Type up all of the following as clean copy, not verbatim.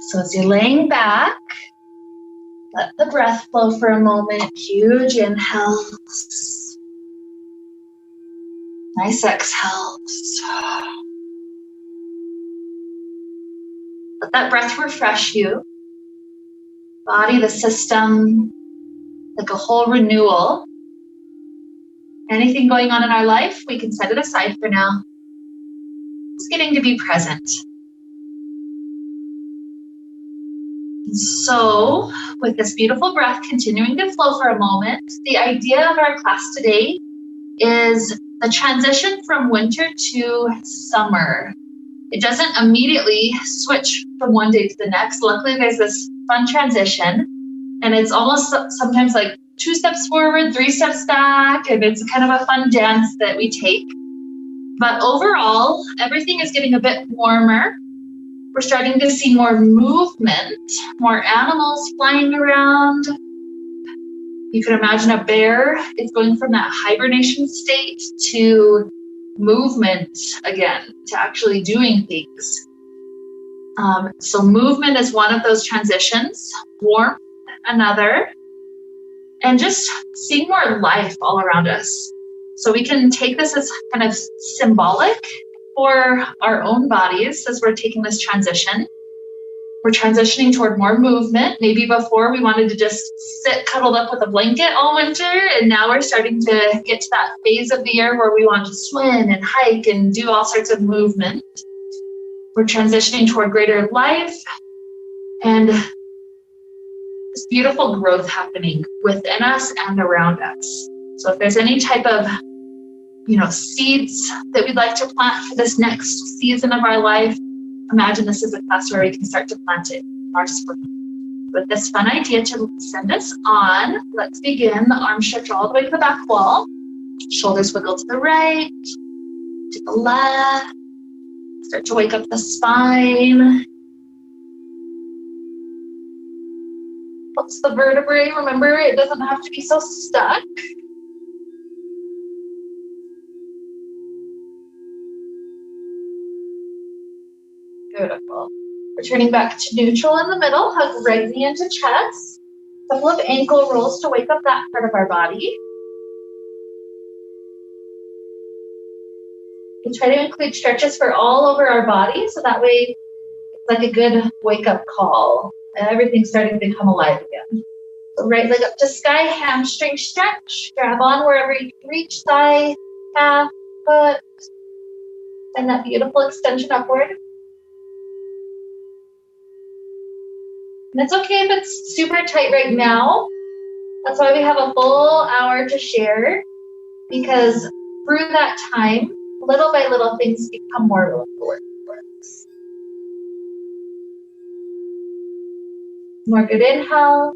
So as you're laying back, let the breath flow for a moment. Huge inhales. Nice exhales. Let that breath refresh you. Body, the system, like a whole renewal. Anything going on in our life, we can set it aside for now. Just getting to be present. And so, with this beautiful breath continuing to flow for a moment, the idea of our class today is the transition from winter to summer. It doesn't immediately switch from one day to the next. Luckily, there's this fun transition, and it's almost sometimes like 2 steps forward, 3 steps back, and it's kind of a fun dance that we take. But overall, everything is getting a bit warmer. We're starting to see more movement, more animals flying around. You can imagine a bear is going from that hibernation state to movement again, to actually doing things. So movement is one of those transitions, warmth another, and just seeing more life all around us. So we can take this as kind of symbolic for our own bodies as we're taking this transition. We're transitioning toward more movement. Maybe before we wanted to just sit cuddled up with a blanket all winter, and now we're starting to get to that phase of the year where we want to swim and hike and do all sorts of movement. We're transitioning toward greater life and this beautiful growth happening within us and around us. So if there's any type of seeds that we'd like to plant for this next season of our life, imagine this is a class where we can start to plant it in our spring. With this fun idea to send us on, let's begin. The arms stretch all the way to the back wall. Shoulders wiggle to the right, to the left. Start to wake up the spine. Flex the vertebrae. Remember, it doesn't have to be so stuck. Beautiful. Returning back to neutral in the middle, hug right knee into chest. A couple of ankle rolls to wake up that part of our body. We try to include stretches for all over our body, so that way it's like a good wake-up call. And everything's starting to come alive again. So right leg up to sky, hamstring stretch. Grab on wherever you can reach, thigh, calf, foot. And that beautiful extension upward. And it's okay if it's super tight right now. That's why we have a full hour to share, because through that time, little by little, things become more relatable for us. More good inhale.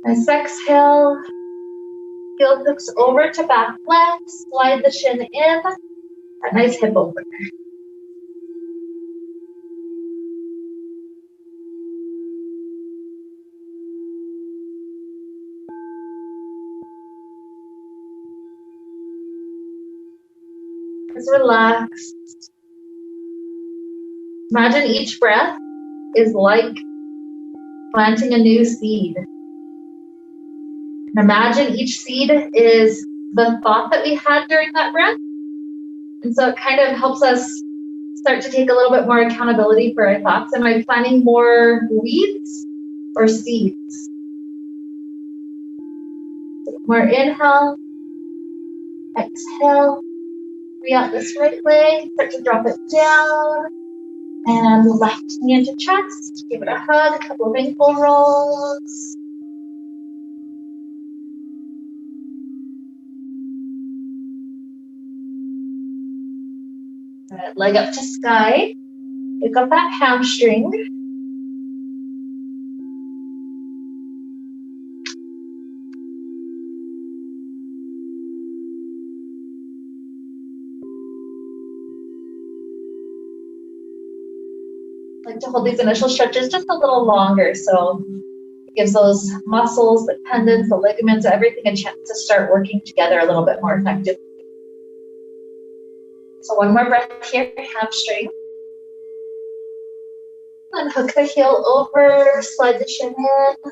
Nice exhale. Heel hooks over to back flex. Slide the shin in. That nice hip opener. Just relax. Imagine each breath is like planting a new seed. And imagine each seed is the thought that we had during that breath. And so it kind of helps us start to take a little bit more accountability for our thoughts. Am I planting more weeds or seeds? More inhale, exhale. Free out this right leg, start to drop it down. And left knee into chest. Give it a hug, a couple of ankle rolls. Good. Leg up to sky. Pick up that hamstring. Like to hold these initial stretches just a little longer, so it gives those muscles, the tendons, the ligaments, everything a chance to start working together a little bit more effectively. So one more breath here, hamstring. And hook the heel over, slide the shin in.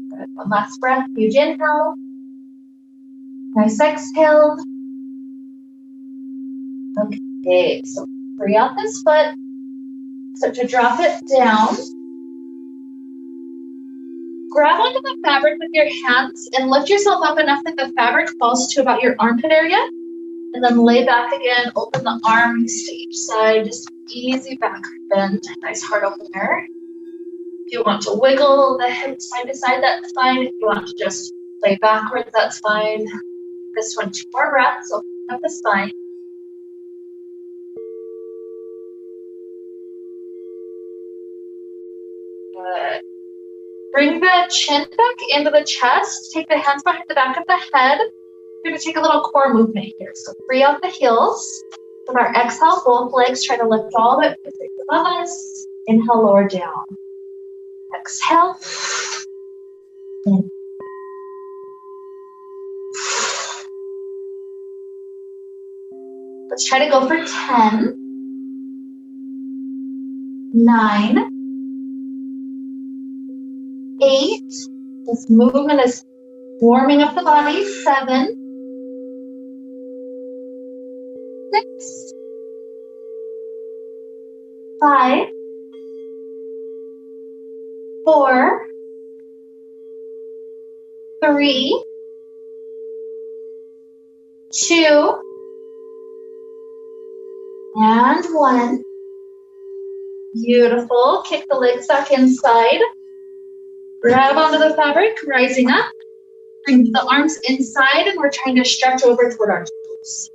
Good. One last breath. Huge inhale. Nice exhale. Okay, so free out this foot. Start to drop it down. Grab onto the fabric with your hands and lift yourself up enough that the fabric falls to about your armpit area. And then lay back again, open the arms to each side, just easy back bend, nice heart opener. If you want to wiggle the hips side to side, that's fine. If you want to just lay backwards, that's fine. This one, 2 more breaths, open up the spine. Good. Bring the chin back into the chest, take the hands behind the back of the head. We're going to take a little core movement here. So free out the heels. With our exhale, both legs try to lift all the way above us. Inhale, lower down. Exhale. In. Let's try to go for 10, 9, 8. This movement is warming up the body. 7, 6, 5, 4, 3, 2, and 1. Beautiful. Kick the legs back inside. Grab onto the fabric, rising up. Bring the arms inside, and we're trying to stretch over toward our toes.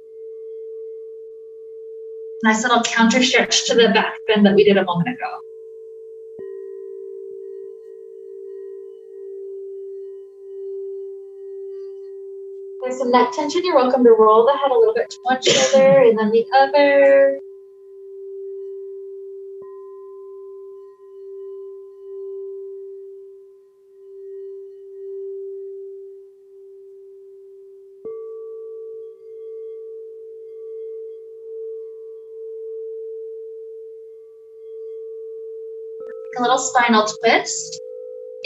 Nice little counter stretch to the back bend that we did a moment ago. There's some neck tension. You're welcome to roll the head a little bit to one shoulder and then the other. A little spinal twist.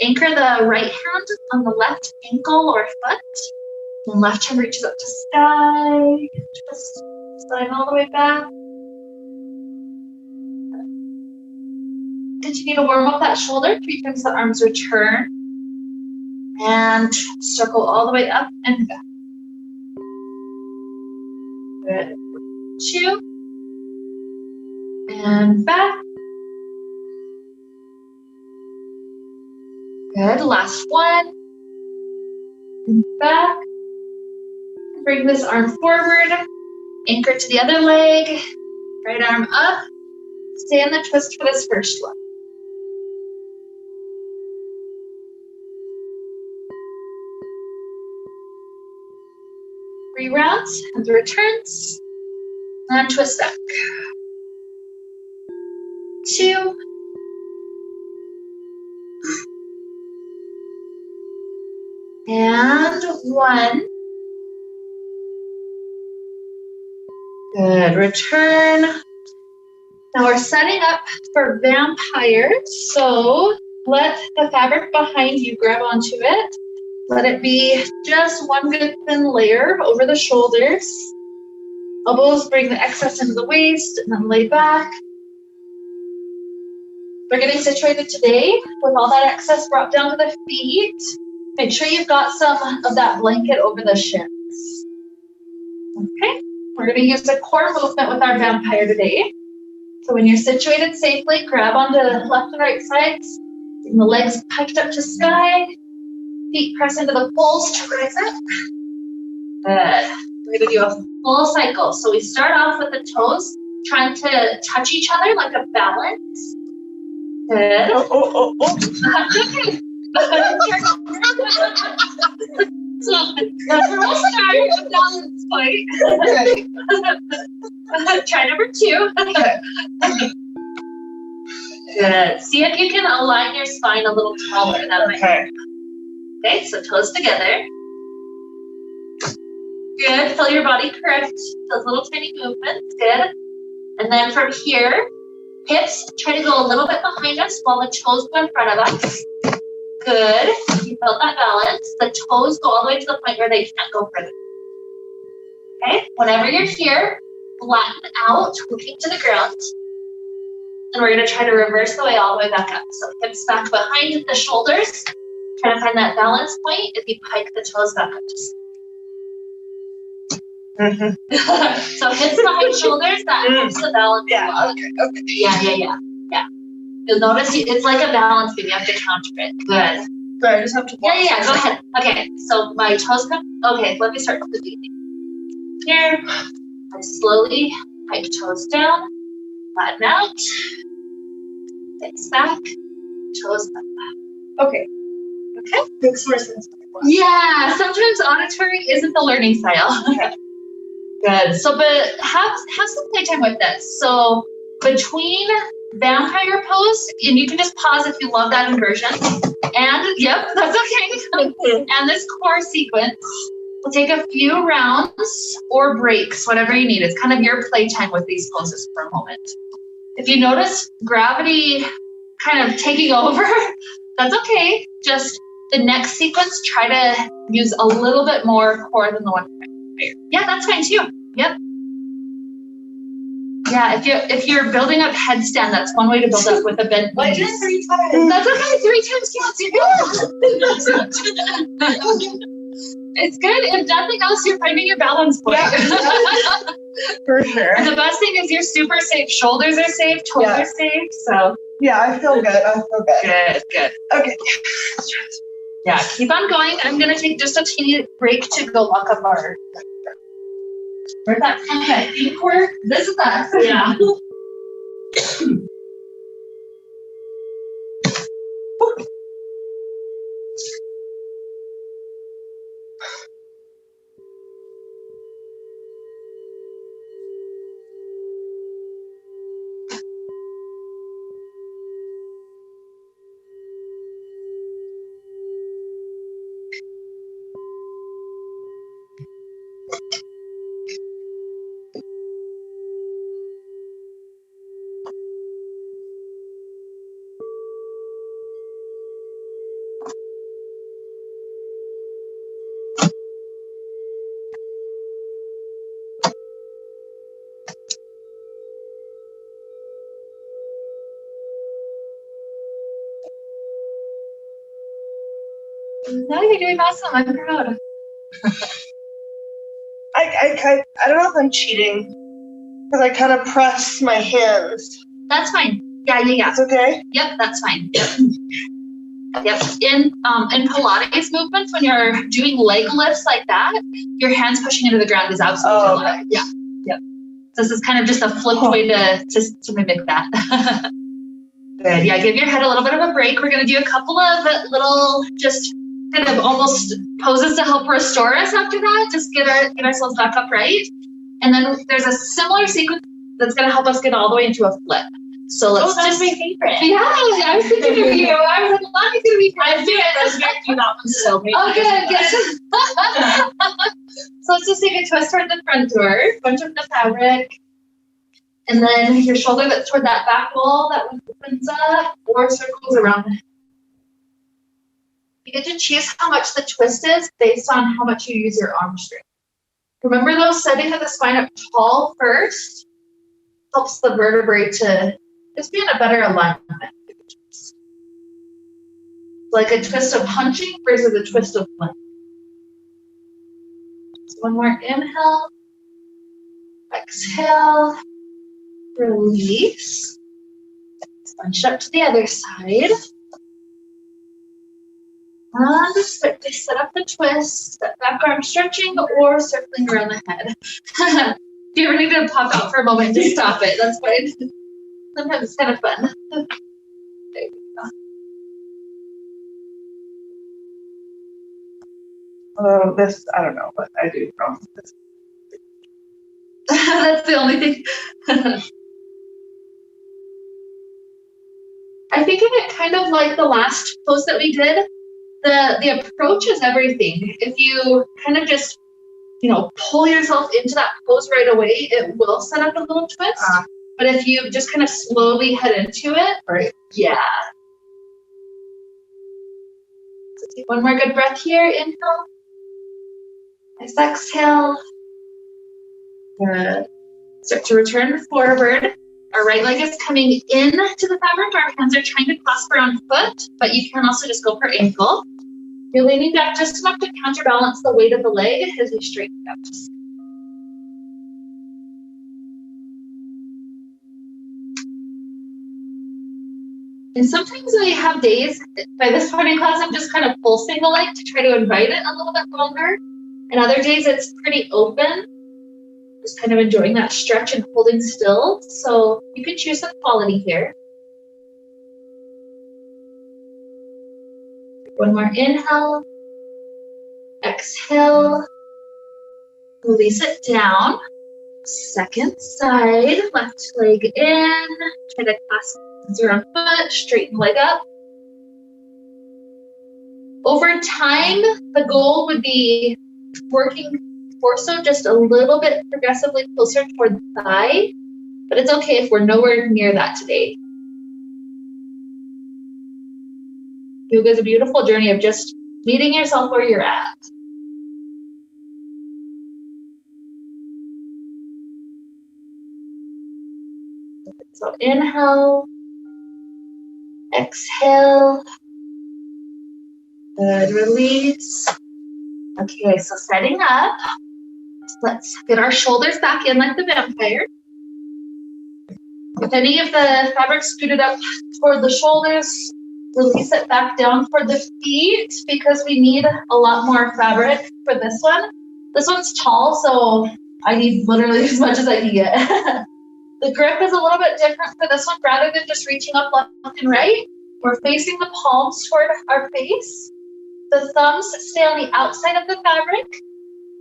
Anchor the right hand on the left ankle or foot. And left hand reaches up to sky. Twist spine all the way back. Continue to warm up that shoulder 3 times the arms return. And circle all the way up and back. Good. 2. And back. Good. Last 1. And back. Bring this arm forward. Anchor to the other leg. Right arm up. Stay in the twist for this first one. Three rounds and the returns. And twist back. 2. And 1. Good, return. Now we're setting up for vampire. So let the fabric behind you grab onto it. Let it be just one good thin layer over the shoulders. Elbows bring the excess into the waist and then lay back. We're getting situated today with all that excess brought down to the feet. Make sure you've got some of that blanket over the shins. Okay, we're going to use a core movement with our vampire today. So when you're situated safely, grab onto the left and right sides. Bring the legs piked up to sky. Feet press into the poles to rise up. Good. We're going to do a full cycle. So we start off with the toes trying to touch each other like a balance. Good. So we're also trying a balance point. Try number 2. Good. See if you can align your spine a little taller. Okay, so toes together. Good. Feel your body correct. Those little tiny movements. Good. And then from here, hips try to go a little bit behind us while the toes go in front of us. Good. You felt that balance. The toes go all the way to the point where they can't go further. Okay. Whenever you're here, flatten out, looking to the ground. And we're going to try to reverse the way all the way back up. So hips back behind the shoulders. Try to find that balance point if you pike the toes back up. So hips behind shoulders, that helps the balance. Yeah, okay. Yeah. You'll notice it's like a balance beam. You have to counter it. Good. So I just have to. Yeah. Go ahead. Okay. So my toes come. Okay. Let me start from the beginning. Here. I slowly pike toes down. Flatten out. Hips back. Toes back. Okay. Makes more sense. Yeah. Sometimes auditory isn't the learning style. Okay. Good. So, but have some playtime with this. So between vampire pose, and you can just pause if you love that inversion. And yep, that's okay. And this core sequence, we'll take a few rounds or breaks, whatever you need. It's kind of your playtime with these poses for a moment. If you notice gravity kind of taking over, that's okay. Just the next sequence, try to use a little bit more core than the one prior. Yeah, that's fine too. Yep. Yeah, if you're building up headstand, that's one way to build up with a bent I knees. did 3 times. That's okay. 3 times counts. It's good. If nothing else, you're finding your balance point. Yeah. For sure. And the best thing is you're super safe. Shoulders are safe. Toes are safe. So yeah, I feel good. Good. Okay. Yeah, keep on going. I'm gonna take just a teeny break to go lock up our. Where's that? Okay, deep work. This is us. Yeah. No, you're doing awesome. I'm proud. I don't know if I'm cheating because I kind of press my hands. That's fine. Yeah. It's okay? Yep, that's fine. Yep. In Pilates movements, when you're doing leg lifts like that, your hands pushing into the ground is absolutely allowed. Yeah. Yep. So this is kind of just a flipped way to mimic that. Good. Yeah, give your head a little bit of a break. We're going to do a couple of little just kind of almost poses to help restore us after that. Just get ourselves back upright. And then there's a similar sequence that's going to help us get all the way into a flip. So let's that's my favorite. Yeah, I was thinking of you. I was like, Lonnie's going to be trying to do it. I was going to do that one so big. Oh, good. So let's just take a twist toward the front door, bunch of the fabric. And then your shoulder that's toward that back wall that opens up or circles around it. You get to choose how much the twist is based on how much you use your arm strength. Remember though, setting the spine up tall first helps the vertebrae to just be in a better alignment. Like a twist of hunching versus a twist of flipping. So one more inhale, exhale, release. Bunch up to the other side. And just quickly set up the twist, step back arm stretching or circling around the head. If you ever need to pop out for a moment, just stop it. That's fine. Sometimes it's kind of fun. There you go. Although this, I don't know, but I do promise this. That's the only thing. I think of it kind of like the last post that we did. The approach is everything. If you kind of just, pull yourself into that pose right away, it will set up a little twist. But if you just kind of slowly head into it, Right. Yeah. So take one more good breath here. Inhale. Nice exhale. Good. Start to return forward. Our right leg is coming in to the fabric. Our hands are trying to clasp around foot, but you can also just go for ankle. You're leaning back just enough to counterbalance the weight of the leg as you straighten up. And sometimes I have days, by this point in class, I'm just kind of pulsing the leg to try to invite it a little bit longer. And other days it's pretty open, just kind of enjoying that stretch and holding still. So you can choose the quality here. One more inhale, exhale, release it down. Second side, left leg in, try to clasp around foot, straighten leg up. Over time, the goal would be working torso just a little bit progressively closer toward the thigh, but it's okay if we're nowhere near that today. Yoga is a beautiful journey of just meeting yourself where you're at. So inhale, exhale, good, release. Okay, so setting up, let's get our shoulders back in like the vampire. If any of the fabric scooted up toward the shoulders, release it back down for the feet because we need a lot more fabric for this one. This one's tall, so I need literally as much as I can get. The grip is a little bit different for this one. Rather than just reaching up left and right, we're facing the palms toward our face. The thumbs stay on the outside of the fabric.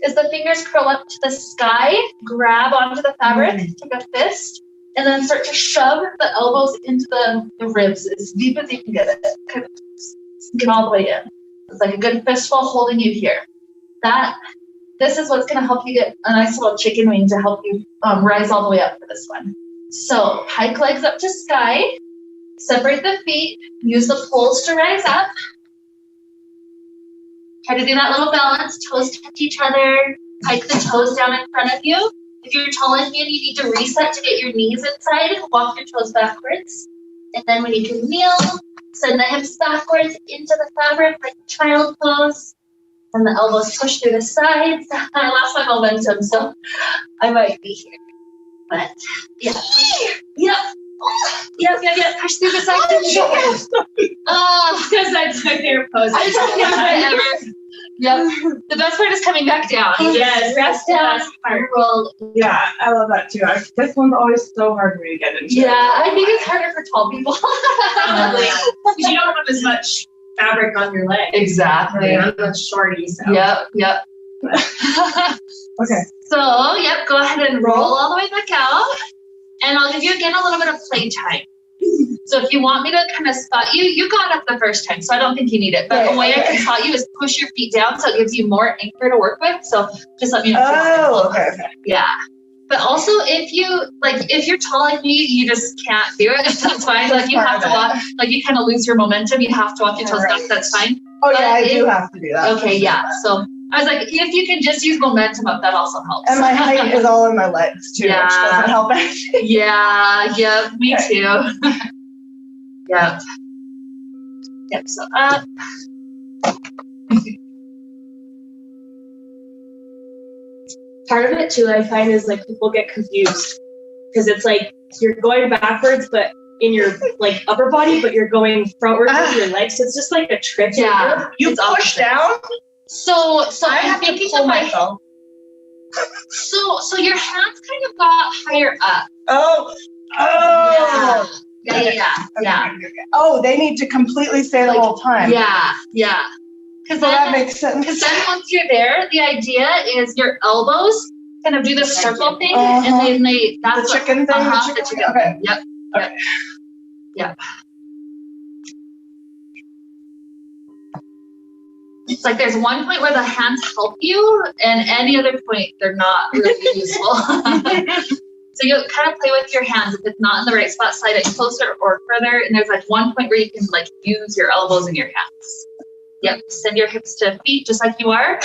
As the fingers curl up to the sky, grab onto the fabric, take a fist, and then start to shove the elbows into the ribs as deep as you can get it. Kind of get all the way in. It's like a good fistful holding you here. This is what's going to help you get a nice little chicken wing to help you rise all the way up for this one. So hike legs up to sky, separate the feet, use the poles to rise up. Try to do that little balance, toes touch each other, hike the toes down in front of you. If you're taller than me and you need to reset to get your knees inside, walk your toes backwards. And then when you can kneel, send the hips backwards into the fabric like child pose. And the elbows push through the sides. I lost my momentum, so I might be here. But yeah. Yep. Push through the sides. Because that's my favorite pose. Ever. Yep. The best part is coming back down. Yes, Rest down. Roll. Yeah, I love that too. This one's always so hard for me to get into. Yeah, I think it's harder for tall people. Because you don't have as much fabric on your leg. Exactly. I'm a shorty, so. Yep. Okay. So, go ahead and roll all the way back out. And I'll give you again a little bit of play time. So if you want me to kind of spot you, you got up the first time, so I don't think you need it. But the way I can spot you is push your feet down so it gives you more anchor to work with. So just let me know. Oh, okay. Yeah. But also if you're tall like me, you just can't do it. That's fine. Like you have to walk, like you kind of lose your momentum. You have to walk your toes back. That's fine. Oh yeah, I do have to do that. Okay, yeah. So I was like, if you can just use momentum up, that also helps. And my height is all in my legs too, Yeah. which doesn't help anything. Yeah, me too. Yep. So up. Part of it too, I find, is like people get confused because it's like you're going backwards, but in your like upper body, but you're going frontwards with your legs. So it's just like a trick. Yeah. You It's push opposite. down. So I I'm have to thinking pull of my myself. so your hands kind of got higher up. Oh. Yeah. Okay. Oh, they need to completely stay the whole time. Yeah. Because Well, that then, makes sense. because then once you're there, the idea is your elbows kind of do the circle thing, Uh-huh. and then that's The chicken thing? Uh-huh, The the chicken chicken thing? thing. Yep. Okay. Yep. It's like there's one point where the hands help you, and any other point they're not really useful. So you kind of play with your hands. If it's not in the right spot, slide it closer or further. And there's like one point where you can like use your elbows and your hands. Yep. Send your hips to feet just like you are.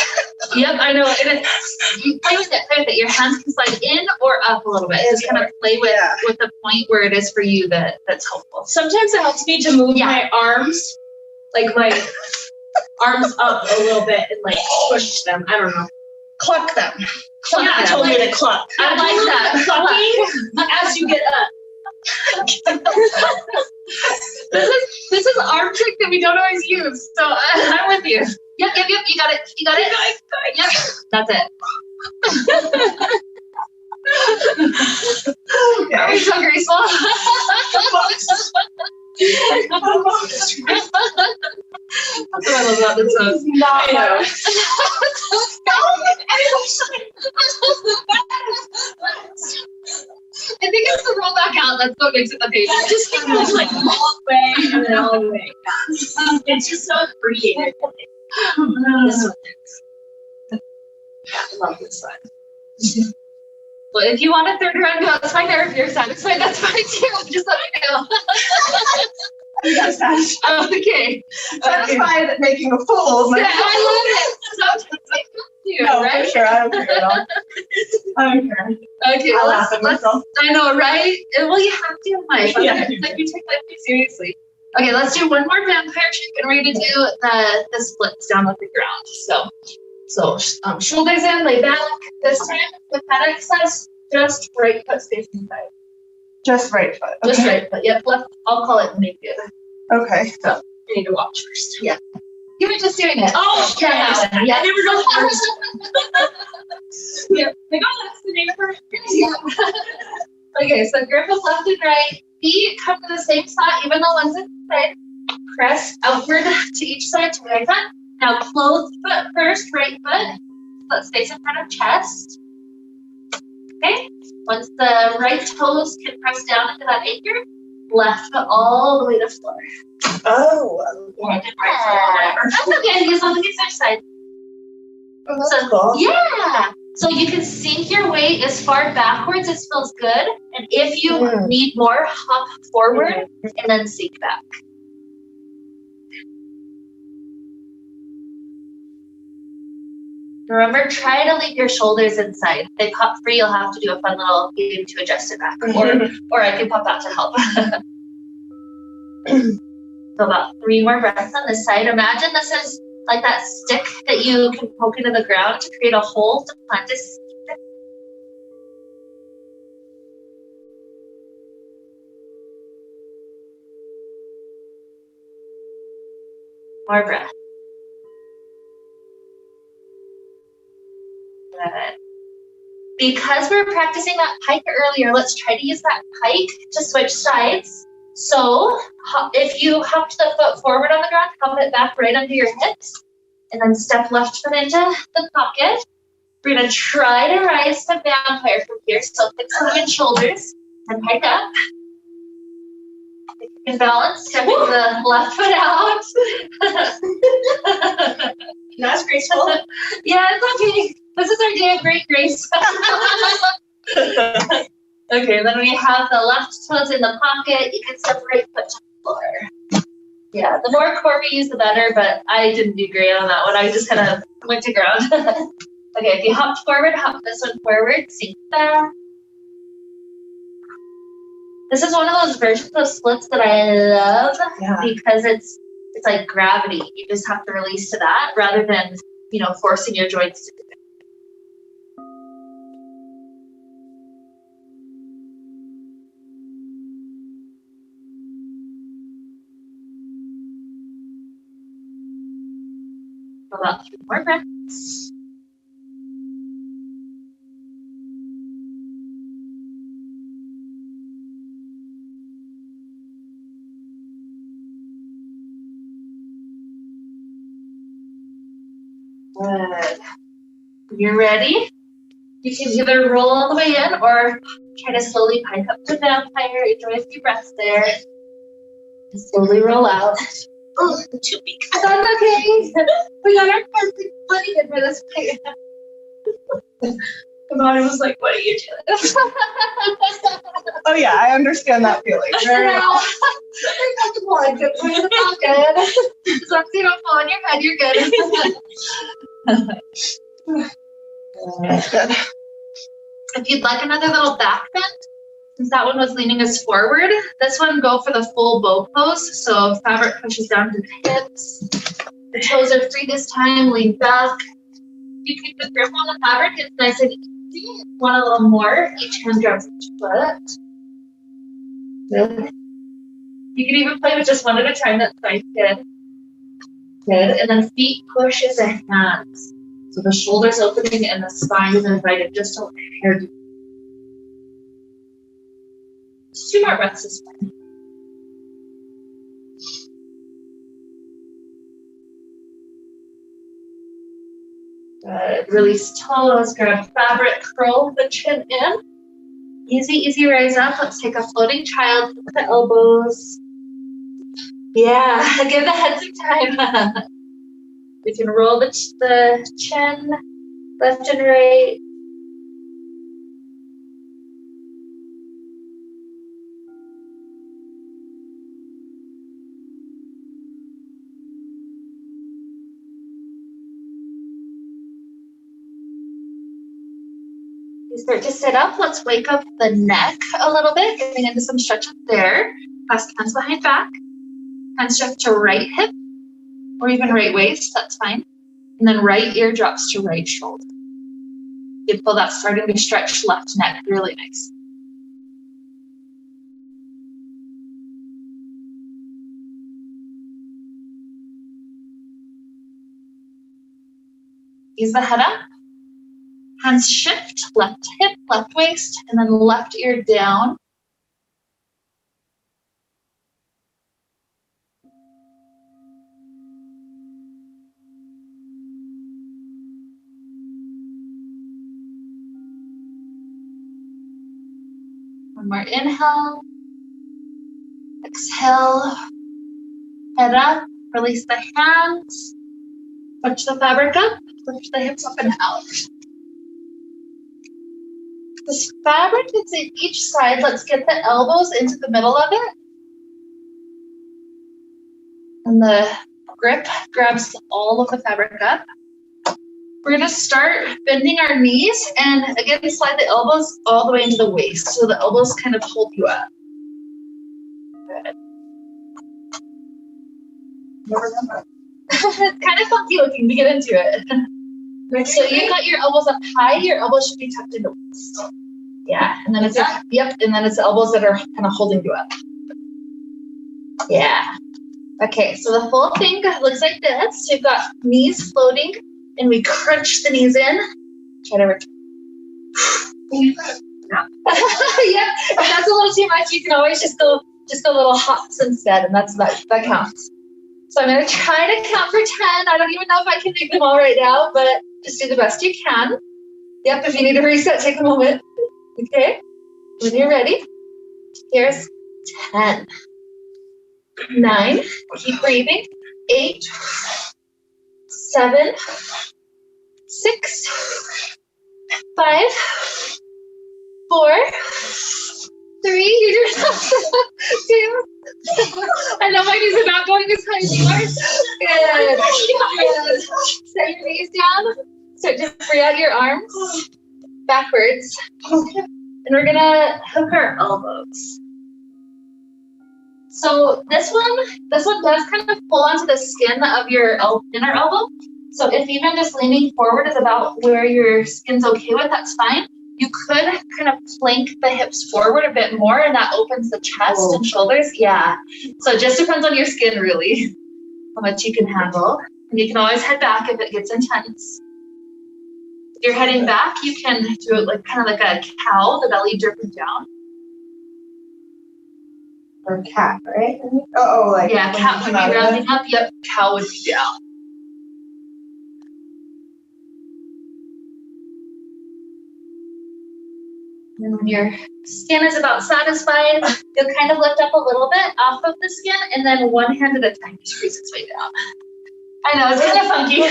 Yep, I know. And you play with it, play with it. Your hands can slide in or up a little bit. Just kind of play with the point where it is for you that's helpful. Sometimes it helps me to move my arms, like my arms up a little bit and like push them. I don't know. Cluck them. Yeah, told me to cluck. I like that. Clucking as you get up. This is arm trick that we don't always use. So I'm with you. Yep, you got it. You got it. Yep, that's it. Are we so graceful? That's what I love about this song. Not know. I think it's the roll back out. That's what makes it the page. Just goes like all the way and then all the way back. It's just so creative. This one is. I love this one. Well, if you want a third round, that's fine. Or if you're satisfied, that's fine too. Just let me know. Okay. satisfied at making a fool of Yeah, myself. I love it. Sometimes I do, No, right? for sure. I don't care at all. I don't care. Okay, I well, laugh at myself. I know, right? Well, you have to in life. Yeah. Like you take life too seriously. Okay, let's do one more vampire trick, and we're gonna do the splits down with the ground. So shoulders in, lay back. This time with that exercise, just right foot facing side. Just right foot. Just Okay. right foot. Yep, left. I'll call it naked. Okay. I need to watch first. Yeah. You were just doing it. Oh, yeah. I Yeah. never know first. Yeah. Like, oh, that's the name of her. Yeah. Okay, so grip of left and right. Feet come to the same spot, even though one's inside. Press outward to each side to right foot. Now closed foot first, right foot. Foot stays in front of chest. Okay. Once the right toes can press down into that anchor, left foot all the way to floor. Oh. Yeah. That's okay, as long as you switch sides. Oh, that's cool. Yeah. So you can sink your weight as far backwards as feels good. And if you need more, hop forward and then sink back. Remember, try to leave your shoulders inside. If they pop free, you'll have to do a fun little game to adjust it back. Or I can pop out to help. So about 3 more breaths on this side. Imagine this is like that stick that you can poke into the ground to create a hole to plant a seed. More breath. Good. Because we're practicing that pike earlier, let's try to use that pike to switch sides. So if you hopped the foot forward on the ground, hop it back right under your hips, and then step left foot into the pocket. We're gonna try to rise to vampire from here. So fix the in shoulders and pike up. If you can balance, stepping the left foot out. That's graceful. Yeah, it's okay. This is our day of great grace. Okay, then we have the left toes in the pocket. You can step right foot to the floor. Yeah, the more core we use, the better, but I didn't do great on that one. I just kind of went to ground. Okay, if you hopped forward, hop this one forward, sink back. This is one of those versions of splits that I love because it's like gravity. You just have to release to that rather than, forcing your joints to do it. About 3 more breaths. Good. When you're ready, you can either roll all the way in or try to slowly pike up to vampire. Enjoy a few breaths there. And slowly roll out. Oh, too big. That's okay. We got our perfect money in for this fight. Kamani was like, what are you doing? Oh yeah, I understand that feeling very well. Come on, good. As long as you don't fall on your head, you're good. That's good. If you'd like another little back bend, since that one was leaning us forward, this one go for the full bow pose. So fabric pushes down to the hips. The toes are free this time, lean back. You keep the grip on the fabric, it's nice and easy. Want a little more, each hand grabs each foot. Good. You can even play with just one at a time, that's fine. Good. Good. And then feet push into hands. So the shoulders opening and the spine is invited just a hair deep. Just 2 more breaths is fine. Good. Release toes, grab fabric, curl the chin in. Easy, easy rise up. Let's take a floating child with the elbows. Yeah, give the head some time. We can roll the chin left and right. You start to sit up. Let's wake up the neck a little bit, getting into some stretches there. Clasp hands behind back. Hands shift to right hip or even right waist, that's fine. And then right ear drops to right shoulder. You feel that starting to stretch left neck, really nice. Ease the head up. Hands shift, left hip, left waist, and then left ear down. One more inhale. Exhale. Head up. Release the hands. Touch the fabric up. Lift the hips up and out. This fabric that's in each side, let's get the elbows into the middle of it. And the grip grabs all of the fabric up. We're gonna start bending our knees and again, slide the elbows all the way into the waist. So the elbows kind of hold you up. Good. It's kind of funky looking to get into it. So you got your elbows up high, your elbows should be tucked in the waist. Yeah, and then it's and then it's the elbows that are kind of holding you up. Yeah. Okay, so the whole thing looks like this. So you've got knees floating, and we crunch the knees in. Try to return. Yeah, if that's a little too much, you can always just go little hops instead, and that counts. So I'm gonna try to count for 10. I don't even know if I can make them all right now, but just do the best you can. Yep, if you need to reset, take a moment. Okay, when you're ready, here's 10, 9, keep breathing, 8, 7, 6, 5, 4, 3, you do 2. I know my knees are not going as high as yours. Good. Set your knees down. Start to free out your arms backwards. And we're gonna hook our elbows. So this one does kind of pull onto the skin of your inner elbow. So if even just leaning forward is about where your skin's okay with, that's fine. You could kind of plank the hips forward a bit more, and that opens the chest and shoulders. Yeah. So it just depends on your skin, really, how much you can handle. And you can always head back if it gets intense. If you're heading back, you can do it like kind of like a cow, the belly dripping down. Or cat, right? Like yeah, cat would be rounding up. Yep, cow would be down. And when your skin is about satisfied, you'll kind of lift up a little bit off of the skin, and then one hand at a time squeeze its way down. I know, it's kind of funky.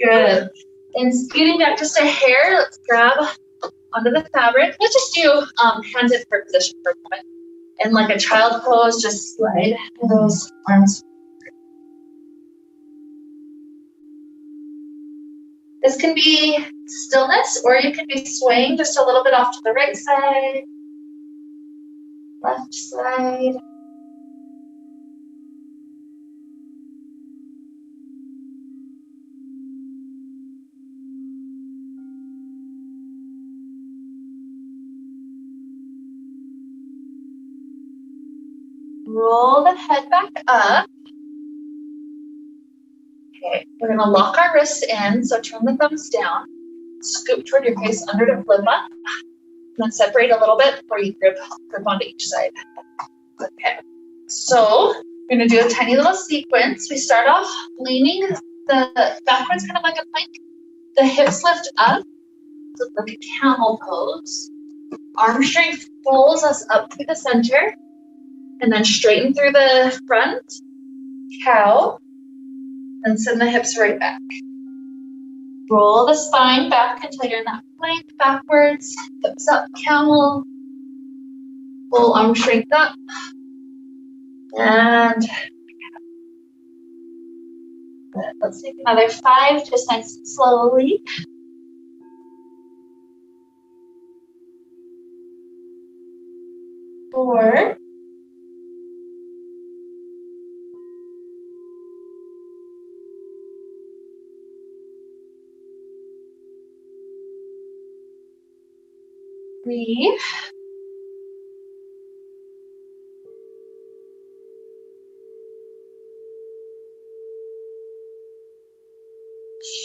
Good. And scooting back just a hair, let's grab onto the fabric. Let's just do hands in prayer position for a moment. And like a child pose, just slide those arms. This can be stillness, or you can be swaying just a little bit off to the right side, left side. Roll the head back up. Okay, we're gonna lock our wrists in, so turn the thumbs down, scoop toward your face under to flip up, and then separate a little bit before you grip onto each side. Okay, so we're gonna do a tiny little sequence. We start off leaning the backwards, kind of like a plank. The hips lift up, so like a camel pose. Arm strength pulls us up through the center, and then straighten through the front, cow, and send the hips right back. Roll the spine back until you're in that plank, backwards, hips up, camel. Full arm strength up. And good. Let's take another 5, just nice and slowly. 4. 3.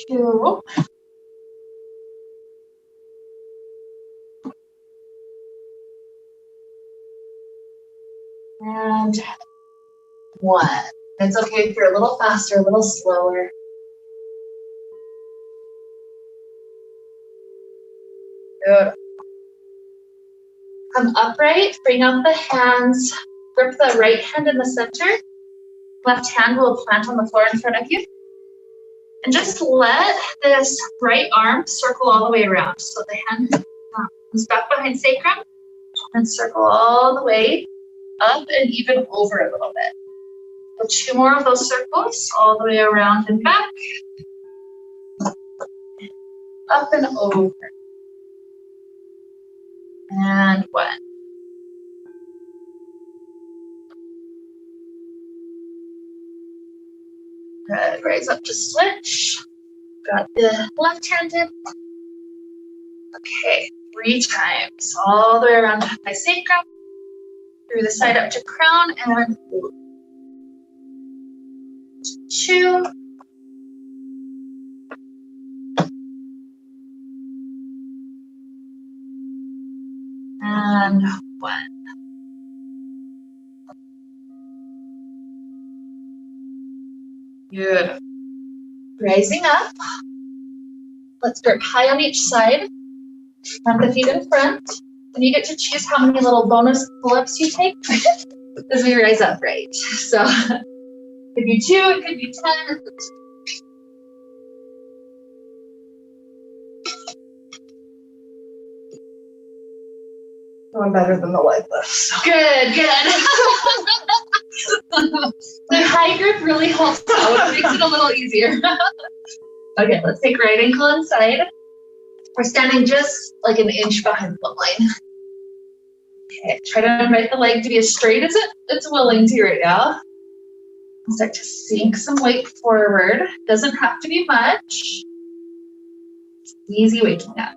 2. And 1. It's okay if you're a little faster, a little slower. Good. Come upright, bring out the hands, grip the right hand in the center. Left hand will plant on the floor in front of you. And just let this right arm circle all the way around. So the hand comes back behind sacrum and circle all the way up and even over a little bit. So 2 more of those circles all the way around and back. Up and over. And 1. Good. Raise up to switch. Got the left hand in. Okay, 3 times. All the way around my sacrum. Through the side up to crown and 2. And 1. Good. Rising up. Let's grip high on each side. Plant the feet in front. And you get to choose how many little bonus pull-ups you take as we rise up, right? So it could be 2, it could be 10. Going better than the leg lift. So. Good. The high grip really helps out. It makes it a little easier. Okay, let's take right ankle inside. We're standing just like an inch behind the line. Okay, try to invite the leg to be as straight as it's willing to right now. Start to sink some weight forward. Doesn't have to be much. It's easy waking up.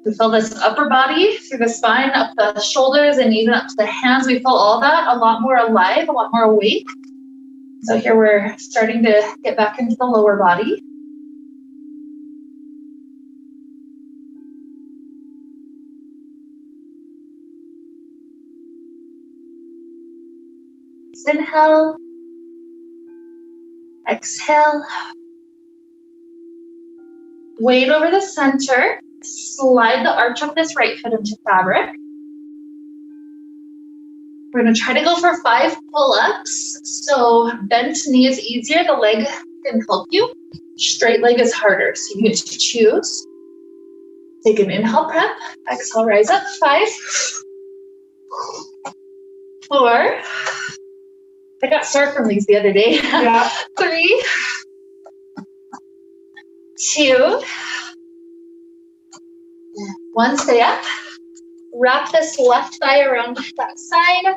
We feel this upper body through the spine, up the shoulders, and even up to the hands. We feel all that a lot more alive, a lot more awake. So here we're starting to get back into the lower body. Inhale. Exhale. Weight over the center. slide the arch of this right foot into fabric. We're going to try to go for 5 pull-ups. So bent knee is easier. The leg can help you. Straight leg is harder. So you get to choose. Take an inhale, prep. Exhale, rise up. 5, 4. I got sore from these the other day. Yeah. 3, 2, 1. Stay up. Wrap this left thigh around that side,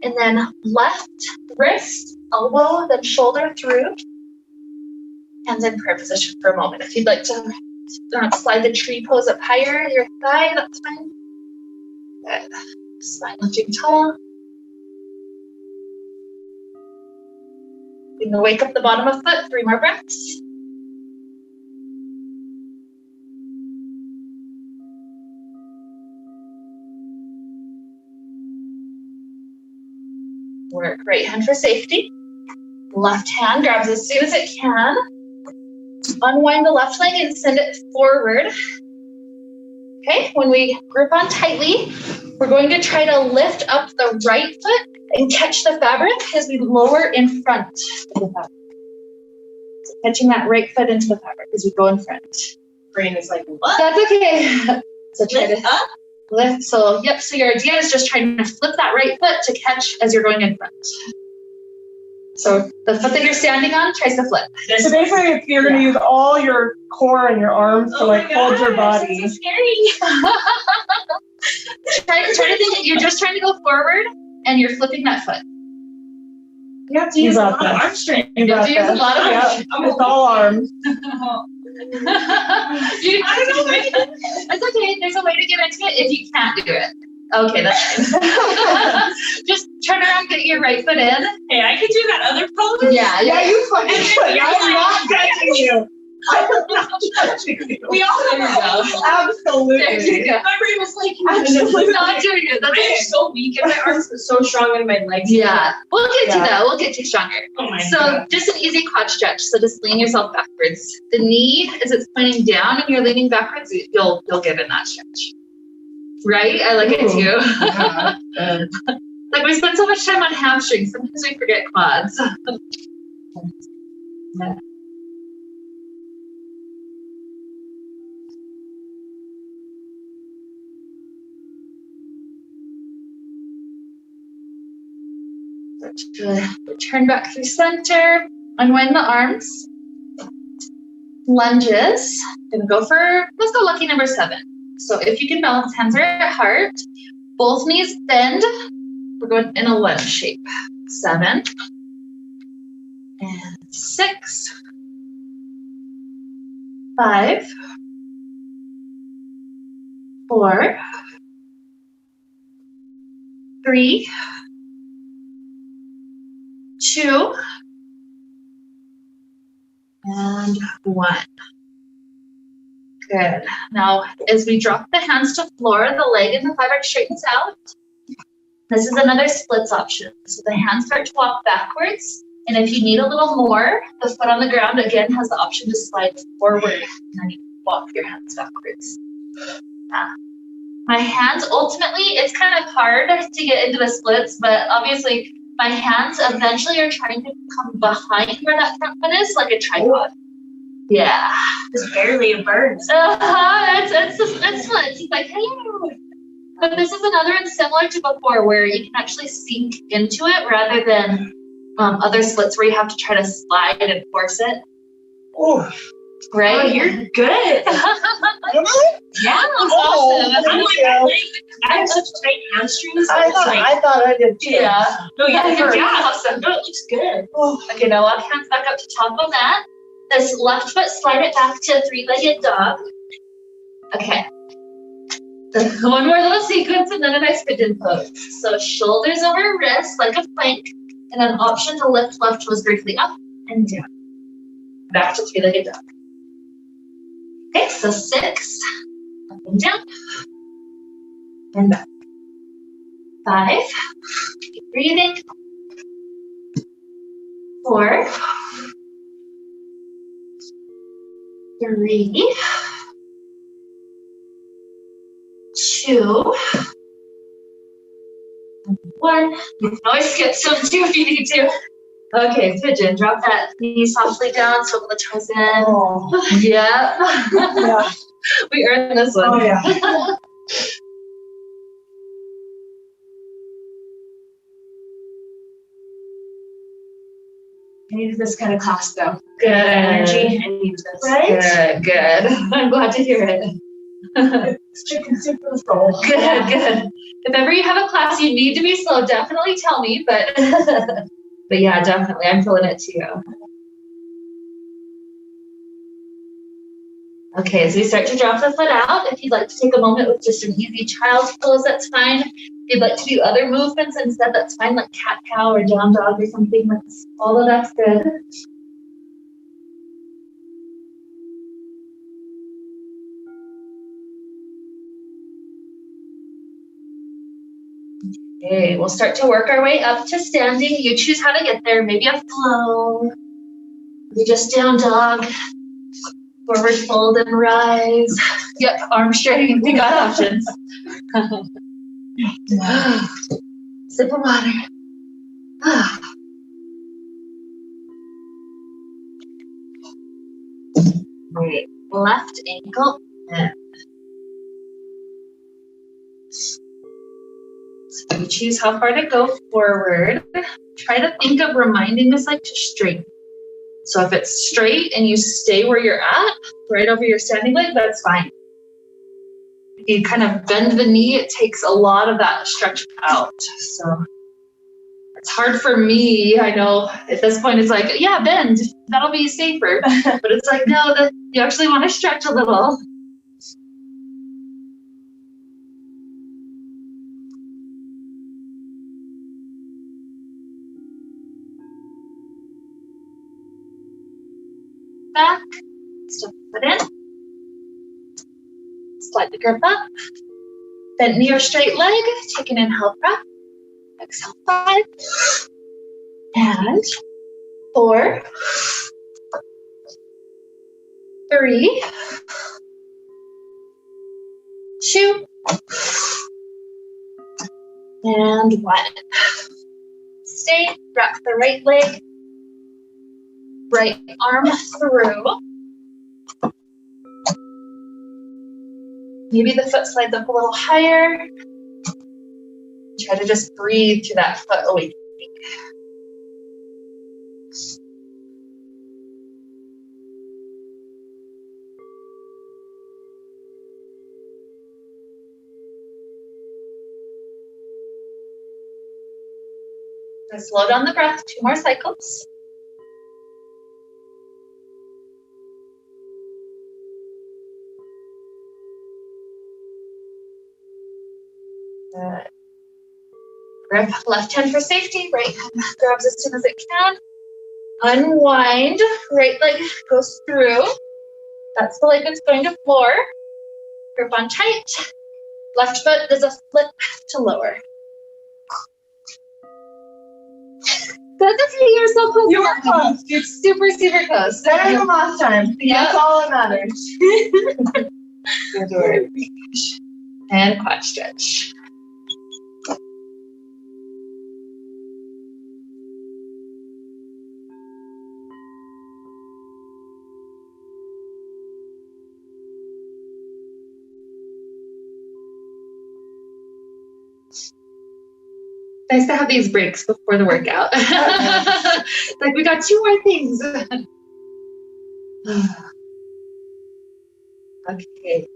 and then left wrist, elbow, then shoulder through. Hands in prayer position for a moment. If you'd like to slide the tree pose up higher, your thigh, that's fine. Good. Spine lifting tall. You can wake up the bottom of foot, 3 more breaths. Work right hand for safety. Left hand grabs as soon as it can. Unwind the left leg and send it forward. Okay, when we grip on tightly, we're going to try to lift up the right foot and catch the fabric as we lower in front of the fabric. So catching that right foot into the fabric as we go in front. Brain is like, what? That's okay. So try Lift to up? lift. So yep, so your idea is just trying to flip that right foot to catch as you're going in front. So the foot that you're standing on tries to flip. So basically, you're going to use all your core and your arms to like hold your body. That's so scary. try to think that you're just trying to go forward and you're flipping that foot. You have to use a lot of arm strength. You got have to use a this. lot of Yeah, arm. it's all arms. I don't know. It's okay. There's a way to get into it if you can't do it. Okay, that's fine. Just turn around, get your right foot in. Hey, I could do that other pose. Yeah, Yeah, you fucking And should. you're I'm not like- judging you. I'm not judging you. We all There have you our go. own. Absolutely. There you go. My brain was like, Absolutely. Not doing it. That's I'm okay. so weak and my arms are so strong and my legs. Yeah, we'll get to Yeah. that. We'll get you stronger. Oh my So God. just an easy quad stretch. So just lean yourself backwards. The knee, as it's pointing down and you're leaning backwards, you'll get in that stretch. Right? I like it Ooh. too. Yeah. Like we spend so much time on hamstrings, sometimes we forget quads. Yeah. Return back through center, unwind the arms. Lunges, gonna go for, let's go lucky number 7. So if you can balance, hands are at heart, both knees bend. We're going in a lunge shape. 7 and 6, 5, 4, 3, 2, and 1. Good. Now, as we drop the hands to floor, the leg and the fabric straightens out. This is another splits option. So the hands start to walk backwards. And if you need a little more, the foot on the ground again has the option to slide forward and then you walk your hands backwards. My hands, ultimately, it's kind of hard to get into the splits, but obviously my hands eventually are trying to come behind where that front foot is, like a tripod. Yeah. Just barely a burn. It's splits. It's like, hey. But this is another one similar to before where you can actually sink into it rather than other splits where you have to try to slide and force it. Oh, Right? Oh, you're good. Yeah, Oh, awesome. I'm thank like, you. I have such tight hamstrings. I It's like, thought I did too. Yeah. no, yeah, You're yeah. awesome. No, it looks good. Oh, Okay, now walk hands back up to top of that. This left foot, slide it back to 3-legged dog. Okay. One more little sequence and then a nice pigeon pose. So shoulders over wrists like a plank, and then option to lift left toes briefly up and down. Back to 3-legged dog. Okay, so 6, up and down, and back. 5, keep breathing. 4, 3, 2, 1. You can always skip some 2 if you need to. Okay, pigeon. Drop that knee softly down, so the toes in. Oh. Yeah. Yeah. We earned this one. Oh, yeah. I needed this kind of class though. Good. Energy. I need this. Right? Good. I'm glad to hear it. It's chicken soup for the soul. Good, good. If ever you have a class you need to be slow, definitely tell me. But but yeah, definitely. I'm feeling it too. Okay, as we start to drop the foot out, if you'd like to take a moment with just an easy child's pose, that's fine. If you'd like to do other movements instead, that's fine, like cat-cow or down dog or something. That's all of that's good. Okay, we'll start to work our way up to standing. You choose how to get there. Maybe a flow. Maybe just down dog. Forward fold and rise. Yep, arm straight. We got options. Sip of water. Great. Left ankle in. So you choose how far to go forward. Try to think of reminding this like to straighten. So if it's straight and you stay where you're at, right over your standing leg, that's fine. If you kind of bend the knee, it takes a lot of that stretch out. So it's hard for me. I know at this point it's like, yeah, bend. That'll be safer. But it's like, no, you actually want to stretch a little. Back, step it in, slide the grip up, bend knee or straight leg, take an inhale breath, exhale 5, and 4, 3, 2, and 1. Stay, wrap the right leg, right arm through. Maybe the foot slides up a little higher. Try to just breathe through that foot awakening. Slow down the breath, 2 more cycles. Good. Grip left hand for safety, right hand grabs as soon as it can. Unwind, right leg goes through. That's the leg that's going to floor. Grip on tight. Left foot does a flip to lower. Good, you're so close. You were close. You're super, super close. Better than last time. Yeah. That's all that matters. And quad stretch. Nice to have these breaks before the workout. Like we got 2 more things. Okay.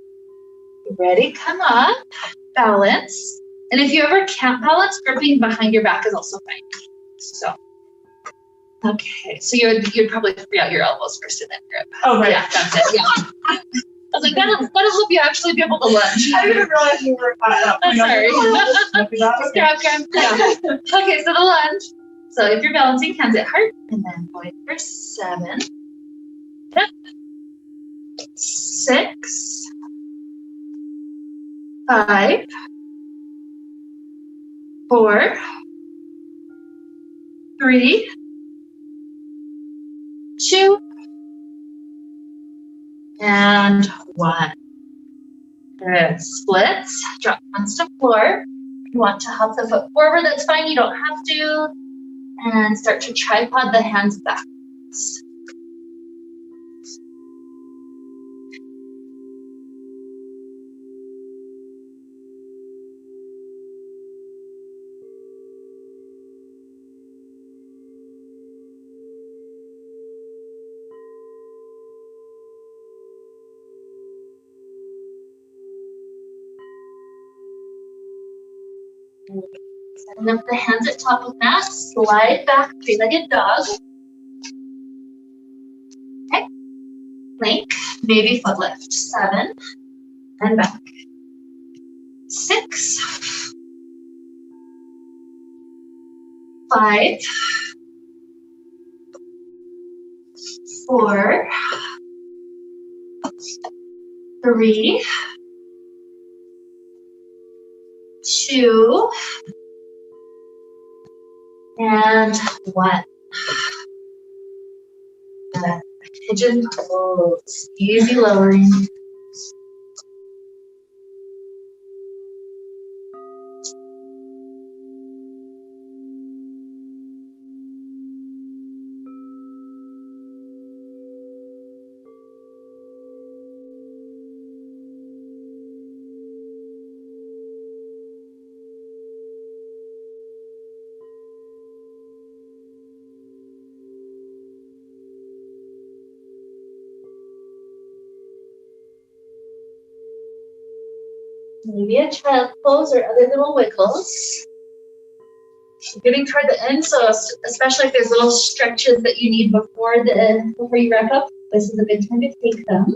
Ready? Come up. Balance. And if you ever can't balance, gripping behind your back is also fine. So, okay. So you'd probably free out your elbows first and then grip. Oh, right. Yeah, that's it. Yeah. I was like, that'll help you actually be able to lunge. I didn't realize you were up. I'm sorry. Just Grab. Yeah. Okay, so the lunge. So if you're balancing, hands at heart, and then point for 7, 6, 5, 4, 3, 2, and 1. Good. Splits. Drop hands to floor. If you want to hop the foot forward, that's fine. You don't have to. And start to tripod the hands back. Setting up the hands at top of mat, slide back, three-legged dog. Okay. Plank, maybe foot lift. 7, and back. 6, 5, 4, 3, 2, and 1. Pigeon pose. Easy lowering. Maybe a child pose or other little wiggles. Getting toward the end, so especially if there's little stretches that you need before you wrap up, this is a good time to take them.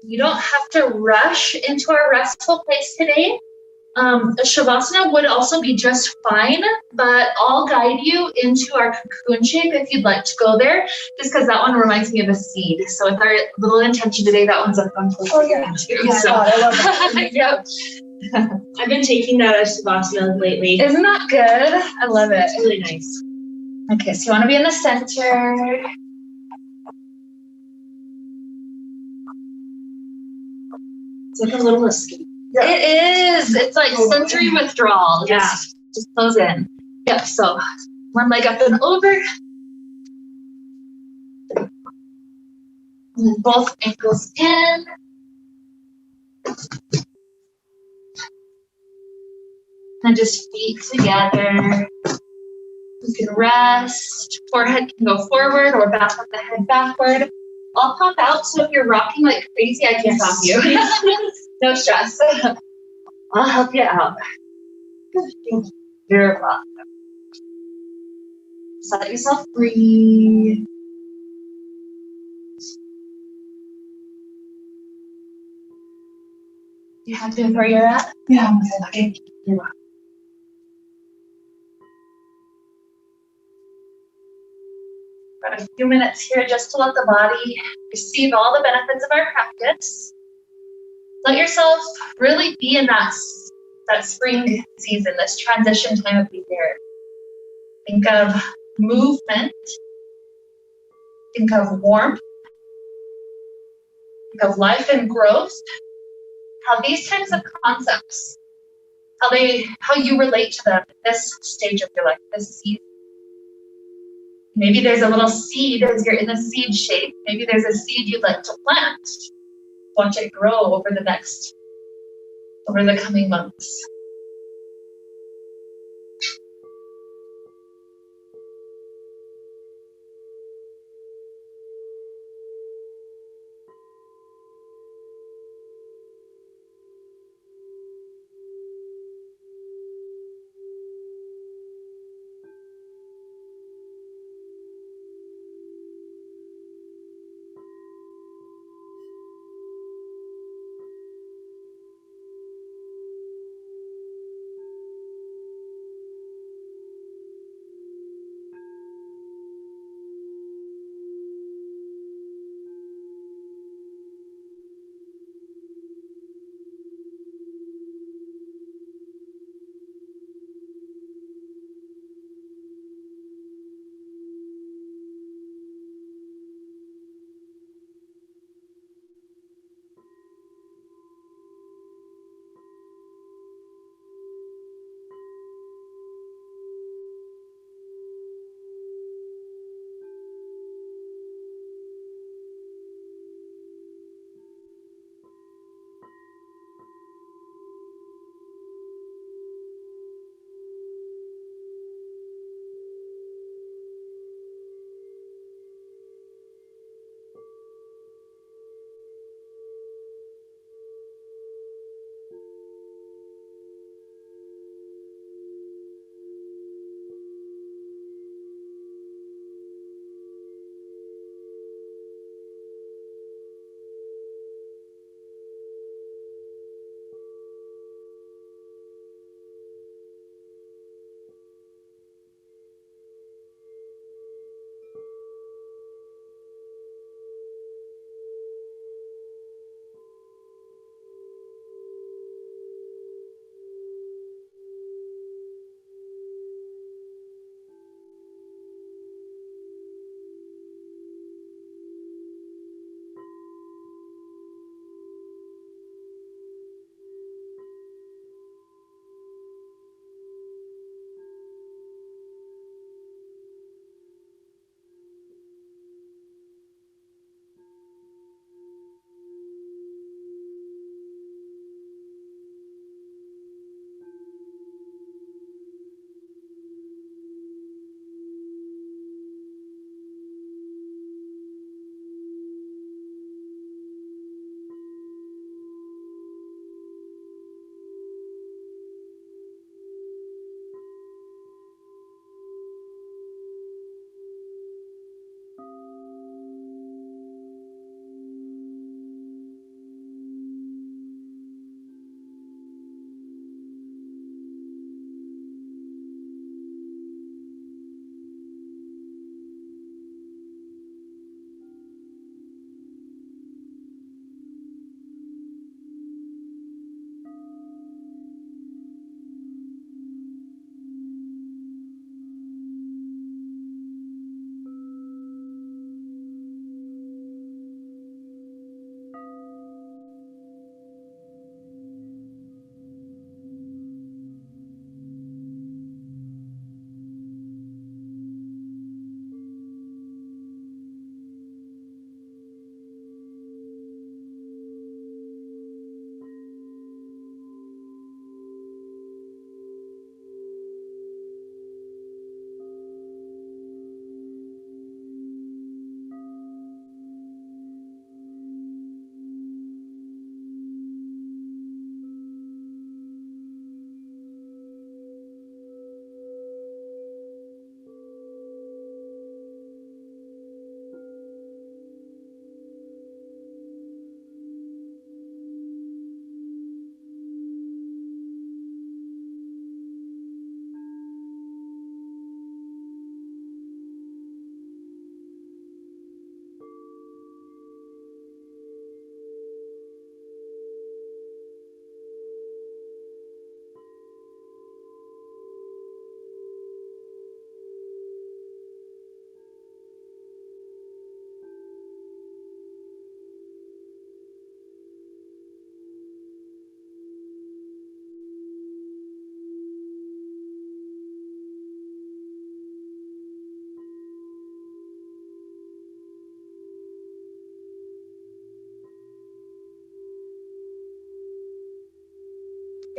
You don't have to rush into our restful place today. Shavasana would also be just fine, but I'll guide you into our cocoon shape if you'd like to go there, just because that one reminds me of a seed. So with our little intention today, that one's up on too. Oh yeah, So. I love that. Yep. I've been taking that as Shavasana lately. Isn't that good? I love it. It's really nice. Okay, so you want to be in the center. It's like a little escape. Yeah. It is. It's like sensory withdrawal. Yeah. Just close in. Yep. So one leg up and over. And then both ankles in. And just feet together. You can rest. Forehead can go forward or back with the head backward. I'll pop out, so if you're rocking like crazy, I can stop you. No stress. I'll help you out. You're welcome. Just let yourself breathe. You happy with where you're at? Yeah. Okay. You're welcome. Got a few minutes here just to let the body receive all the benefits of our practice. Let yourself really be in that spring season, this transition time of the year. Think of movement. Think of warmth. Think of life and growth. How these types of concepts, how you relate to them at this stage of your life, this season. Maybe there's a little seed as you're in the seed shape. Maybe there's a seed you'd like to plant. Watch it grow over the coming months.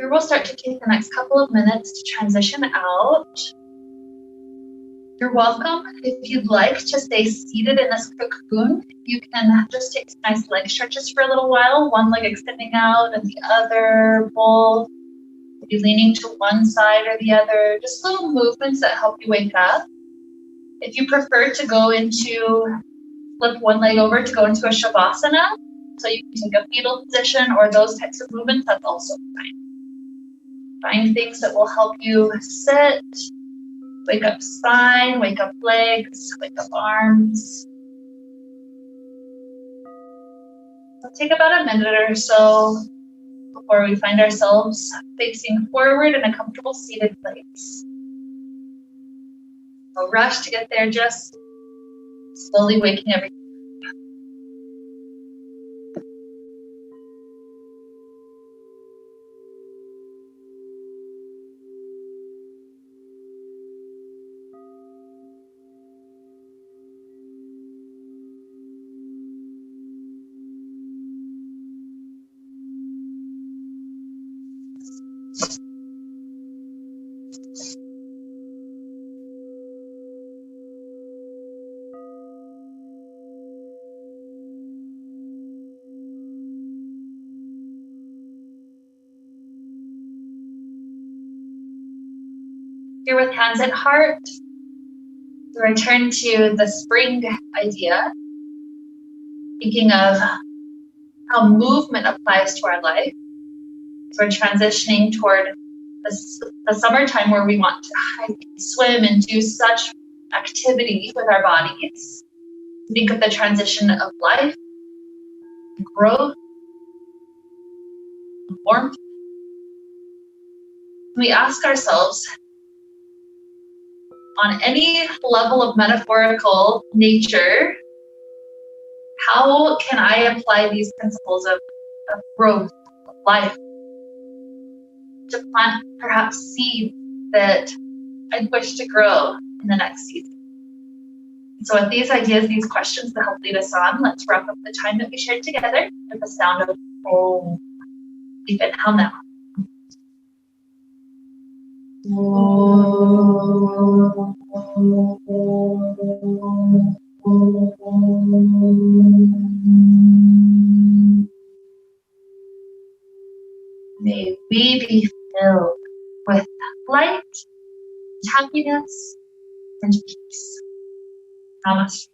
Here we'll start to take the next couple of minutes to transition out. You're welcome, if you'd like, to stay seated in this cocoon. You can just take some nice leg stretches for a little while, one leg extending out and the other, both. Maybe leaning to one side or the other, just little movements that help you wake up. If you prefer to go into, flip one leg over to go into a Shavasana, so you can take a fetal position or those types of movements, that's also fine. Find things that will help you sit. Wake up spine, wake up legs, wake up arms. It'll take about a minute or so before we find ourselves facing forward in a comfortable seated place. No rush to get there, just slowly waking everything. Here with hands at heart, we return to the spring idea, thinking of how movement applies to our life. So we're transitioning toward the summertime where we want to hike, swim, and do such activity with our bodies. Think of the transition of life, growth, warmth. We ask ourselves, on any level of metaphorical nature, how can I apply these principles of growth, of life, to plant perhaps seeds that I wish to grow in the next season? So with these ideas, these questions that help lead us on, let's wrap up the time that we shared together with the sound of Om. Deep inhale now. May we be filled with light, happiness, and peace. Namaste.